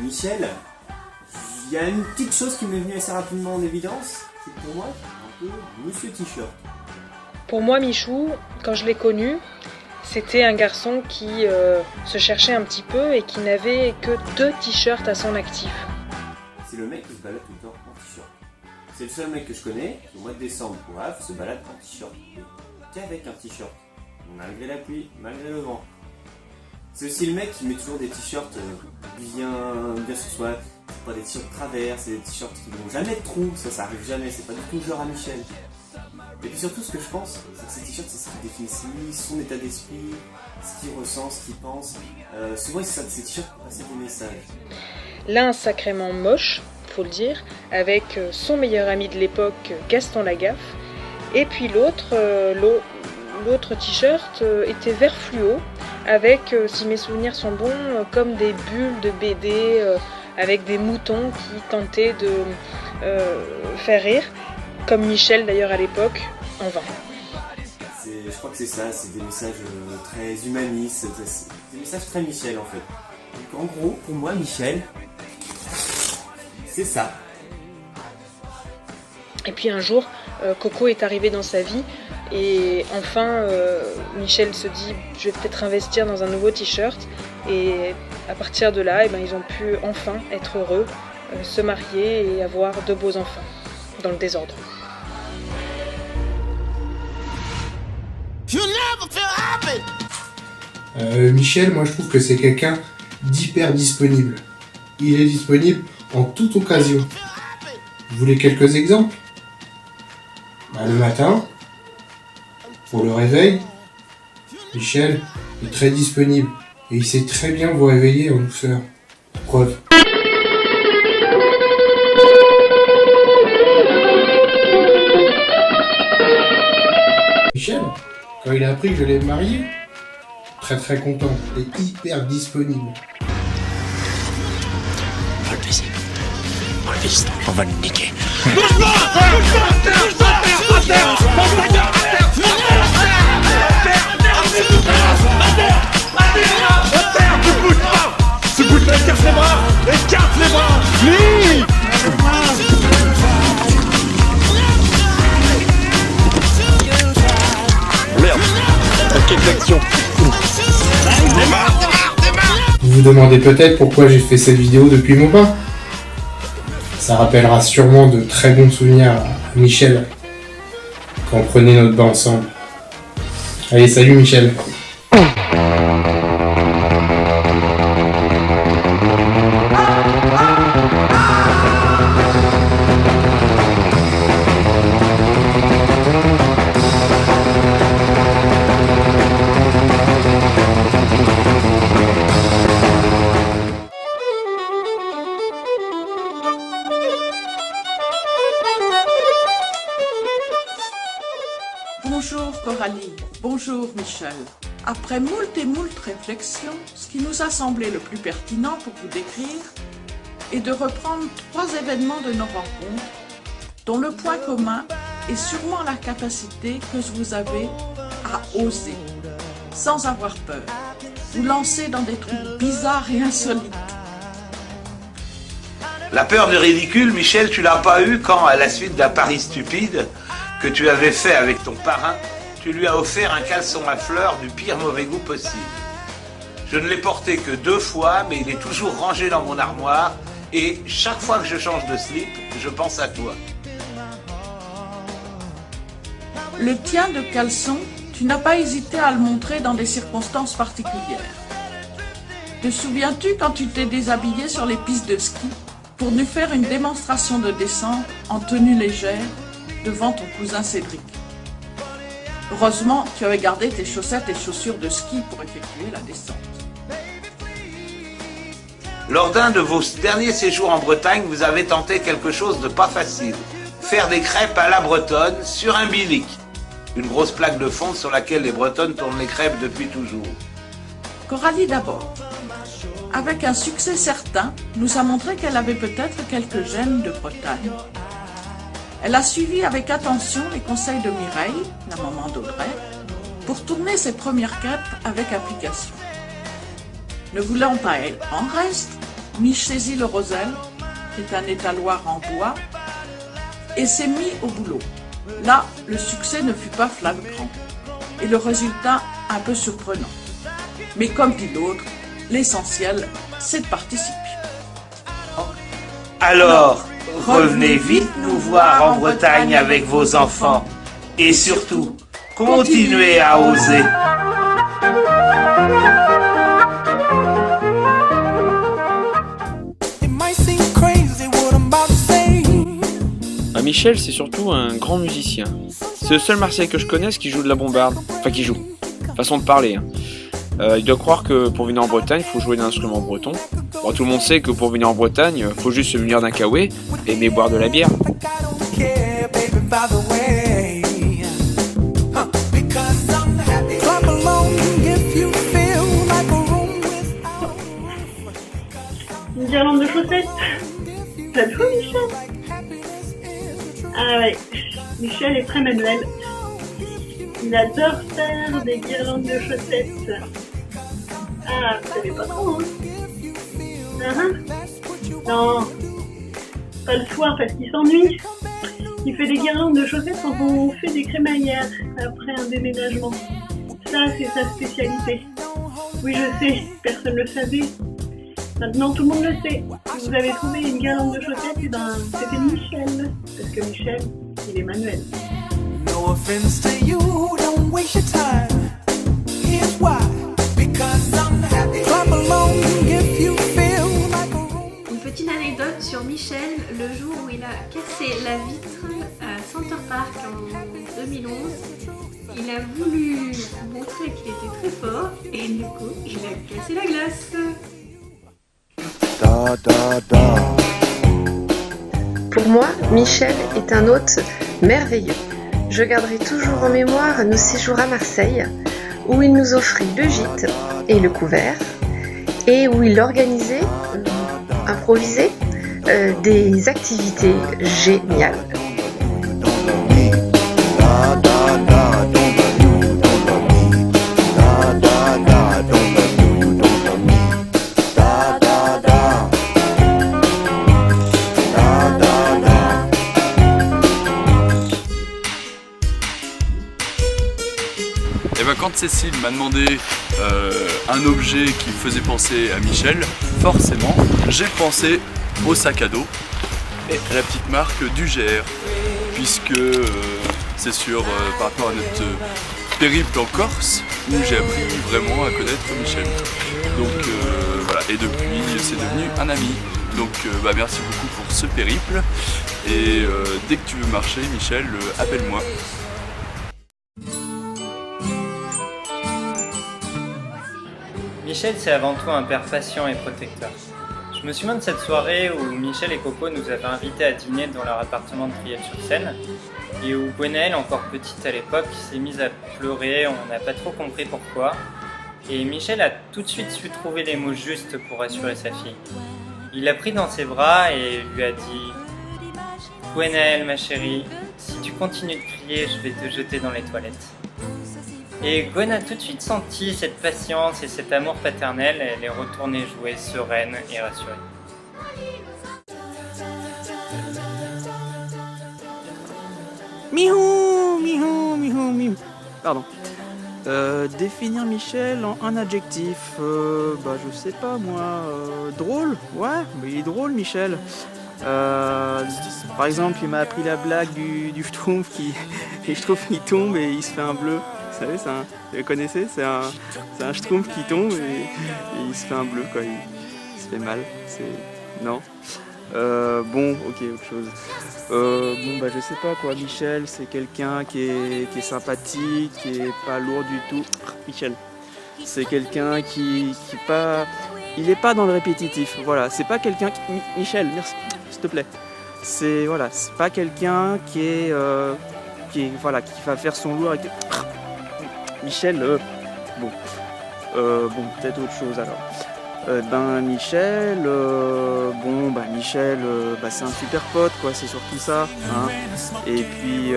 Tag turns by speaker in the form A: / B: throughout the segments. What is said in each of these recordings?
A: Michel, il y a une petite chose qui m'est venue assez rapidement en évidence, c'est que pour moi, un peu Monsieur T-shirt.
B: Pour moi, Michou, quand je l'ai connu, c'était un garçon qui se cherchait un petit peu et qui n'avait que 2 t-shirts à son actif.
A: C'est le mec qui se balade tout le temps en t-shirt. C'est le seul mec que je connais qui, au mois de décembre, pour Havre, se balade en t-shirt. Qu'avec un t-shirt. Malgré la pluie, malgré le vent. C'est aussi le mec qui met toujours des t-shirts bien sur soi. C'est pas des t-shirts travers, c'est des t-shirts qui n'ont jamais de trous. Ça arrive jamais, c'est pas du tout le genre à Michel. Et puis surtout, ce que je pense, c'est que ces t-shirts, c'est ce qui définit son état d'esprit, ce qu'il ressent, ce qu'il pense. Souvent, ces t-shirts pour passer des messages.
B: L'un sacrément moche, faut le dire, avec son meilleur ami de l'époque, Gaston Lagaffe. Et puis l'autre t-shirt était vert fluo, avec, si mes souvenirs sont bons, comme des bulles de BD, avec des moutons qui tentaient de faire rire, comme Michel d'ailleurs à l'époque, en vain.
A: Je crois que c'est ça, c'est des messages très humanistes, des messages très Michel en fait. Donc en gros, pour moi, Michel, c'est ça.
B: Et puis un jour, Coco est arrivé dans sa vie et enfin Michel se dit je vais peut-être investir dans un nouveau t-shirt et à partir de là ils ont pu enfin être heureux, se marier et avoir 2 beaux enfants dans le désordre.
C: Michel, moi je trouve que c'est quelqu'un d'hyper disponible. Il est disponible en toute occasion. Vous voulez quelques exemples ? Le matin, pour le réveil, Michel est très disponible et il sait très bien vous réveiller en douceur. Preuve. Michel, quand il a appris que je l'ai marié, très content et hyper disponible.
D: Pas le baiser. Oh le fils, on va le niquer. Merde, paquet d'action.
C: Vous vous demandez peut-être pourquoi j'ai fait cette vidéo depuis mon bain. Ça rappellera sûrement de très bons souvenirs à Michel quand on prenait notre bain ensemble. Allez, salut Michel.
E: Bonjour Coralie, bonjour Michel. Après moult et moult réflexions, ce qui nous a semblé le plus pertinent pour vous décrire est de reprendre 3 événements de nos rencontres dont le point commun est sûrement la capacité que vous avez à oser, sans avoir peur, vous lancer dans des trucs bizarres et insolites.
F: La peur du ridicule, Michel, tu l'as pas eu quand, à la suite d'un pari stupide que tu avais fait avec ton parrain, tu lui as offert un caleçon à fleurs du pire mauvais goût possible. Je ne l'ai porté que 2 fois, mais il est toujours rangé dans mon armoire et chaque fois que je change de slip, je pense à toi.
E: Le tien de caleçon, tu n'as pas hésité à le montrer dans des circonstances particulières. Te souviens-tu quand tu t'es déshabillé sur les pistes de ski pour nous faire une démonstration de descente en tenue légère devant ton cousin Cédric? Heureusement, tu avais gardé tes chaussettes et chaussures de ski pour effectuer la descente.
F: Lors d'un de vos derniers séjours en Bretagne, vous avez tenté quelque chose de pas facile. Faire des crêpes à la bretonne sur un bilic. Une grosse plaque de fonte sur laquelle les bretonnes tournent les crêpes depuis toujours.
E: Coralie d'abord. Avec un succès certain, nous a montré qu'elle avait peut-être quelques gènes de Bretagne. Elle a suivi avec attention les conseils de Mireille, la maman d'Audrey, pour tourner ses premières crêpes avec application. Ne voulant pas être en reste, Mich saisit le rosel, qui est un étaloir en bois, et s'est mis au boulot. Là, le succès ne fut pas flagrant, et le résultat un peu surprenant. Mais comme dit l'autre, l'essentiel, c'est de participer.
F: Alors, revenez vite nous voir en Bretagne avec vos enfants. Et surtout, continuez à oser.
G: Michel, c'est surtout un grand musicien. C'est le seul Marseillais que je connaisse qui joue de la bombarde. Enfin, qui joue. Façon de parler. Hein. Il doit croire que pour venir en Bretagne, il faut jouer d'un instrument breton. Bon, tout le monde sait que pour venir en Bretagne, il faut juste se munir d'un caouet et aimer boire de la bière.
H: Une guirlande de chaussettes. T'as tout, Michel? Ah ouais, Michel est très manuel. Il adore faire des guirlandes de chaussettes. Ah, vous savez pas trop, hein? Non, pas le soir parce qu'il s'ennuie. Il fait des guirlandes de chaussettes quand on fait des crémaillères après un déménagement. Ça, c'est sa spécialité. Oui, je sais, personne ne le savait. Maintenant, tout le monde le sait. Si vous avez trouvé une guirlande de chaussettes, eh ben, c'était Michel. Parce que Michel, il est manuel.
I: No offense to you, don't waste your time. Here's why. Because I'm happy. Clap along if you feel like a room.
J: Une petite anecdote sur Michel, le jour où il a cassé la vitre à Center Park en 2011. Il a voulu montrer qu'il était très fort et du coup, il a cassé la glace.
K: Pour moi, Michel est un hôte merveilleux. Je garderai toujours en mémoire nos séjours à Marseille, où il nous offrit le gîte et le couvert, et où il organisait, improvisait, des activités géniales.
L: Et ben quand Cécile m'a demandé un objet qui faisait penser à Michel, forcément j'ai pensé au sac à dos et à la petite marque d'UGR, puisque c'est sûr par rapport à notre périple en Corse où j'ai appris vraiment à connaître Michel. Donc voilà, et depuis c'est devenu un ami. Donc merci beaucoup pour ce périple et dès que tu veux marcher Michel, appelle-moi.
M: Michel, c'est avant tout un père patient et protecteur. Je me souviens de cette soirée où Michel et Coco nous avaient invités à dîner dans leur appartement de Triel-sur-Seine et où Gwenaëlle, encore petite à l'époque, s'est mise à pleurer, on n'a pas trop compris pourquoi. Et Michel a tout de suite su trouver les mots justes pour rassurer sa fille. Il l'a pris dans ses bras et lui a dit « Gwenaëlle, ma chérie, si tu continues de crier, je vais te jeter dans les toilettes. » Et Gwen a tout de suite senti cette patience et cet amour paternel, et elle est retournée jouer sereine et rassurée.
N: Mihou, mihou, mihou, mihou. Pardon. Définir Michel en un adjectif, je sais pas moi, drôle, ouais, mais il est drôle Michel. Par exemple, il m'a appris la blague du Schtroumpf qui tombe et il se fait un bleu. Vous savez, vous le connaissez, c'est un Schtroumpf qui tombe et il se fait un bleu, quoi. Il se fait mal. Non. Ok, autre chose. Je sais pas quoi. Michel, c'est quelqu'un qui est sympathique, qui est pas lourd du tout. Michel, c'est quelqu'un qui il est pas dans le répétitif. Voilà, c'est pas quelqu'un qui. Michel, merci, s'il te plaît. C'est pas quelqu'un qui va faire son lourd avec. Michel, peut-être autre chose alors. Michel, c'est un super pote, quoi, c'est surtout ça. Hein. Et puis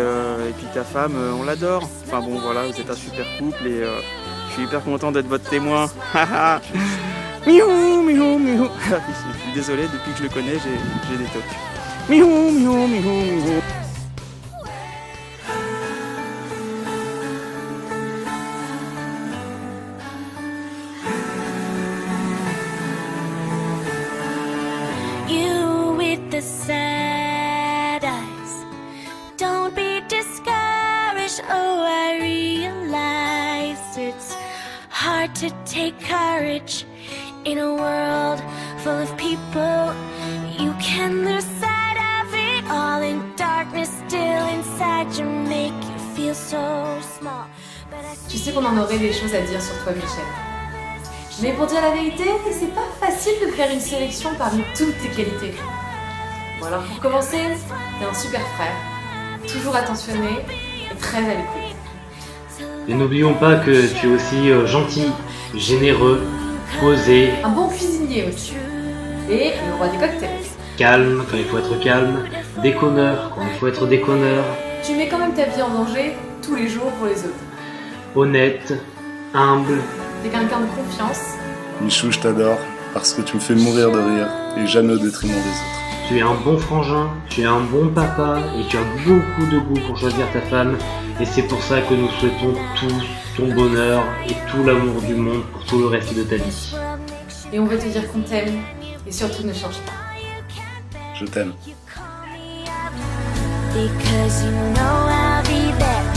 N: ta femme, on l'adore. Enfin bon, voilà, vous êtes un super couple et je suis hyper content d'être votre témoin. Miou, miou, miou. Je suis désolé, depuis que je le connais, j'ai des tocs. Miou, miou, miou, miou.
I: You with the sad eyes, don't be discouraged. Oh, I realize it's hard to take courage in a world full of people. You can lose sight of it all in darkness, still inside you make you feel so small.
K: Tu sais qu'on en aurait des choses à dire sur toi, Michel. Mais pour dire la vérité, c'est pas facile de faire une sélection parmi toutes tes qualités. Bon alors pour commencer, t'es un super frère, toujours attentionné et très à l'écoute.
O: Et n'oublions pas que tu es aussi gentil, généreux, posé,
K: Un bon cuisinier aussi. Et le roi des cocktails.
O: calme quand il faut être calme, déconneur quand il faut être déconneur,
K: Tu mets quand même ta vie en danger tous les jours pour les autres.
O: honnête, humble.
K: T'es quelqu'un de confiance.
P: Michou, je t'adore parce que tu me fais mourir de rire et jamais au détriment des autres.
O: Tu es un bon frangin, tu es un bon papa et tu as beaucoup de goût pour choisir ta femme. Et c'est pour ça que nous souhaitons tous ton bonheur et tout l'amour du monde pour tout le reste de ta vie.
K: Et on veut te dire qu'on t'aime et surtout ne change pas.
P: Je t'aime.
I: Because you know I'll be there.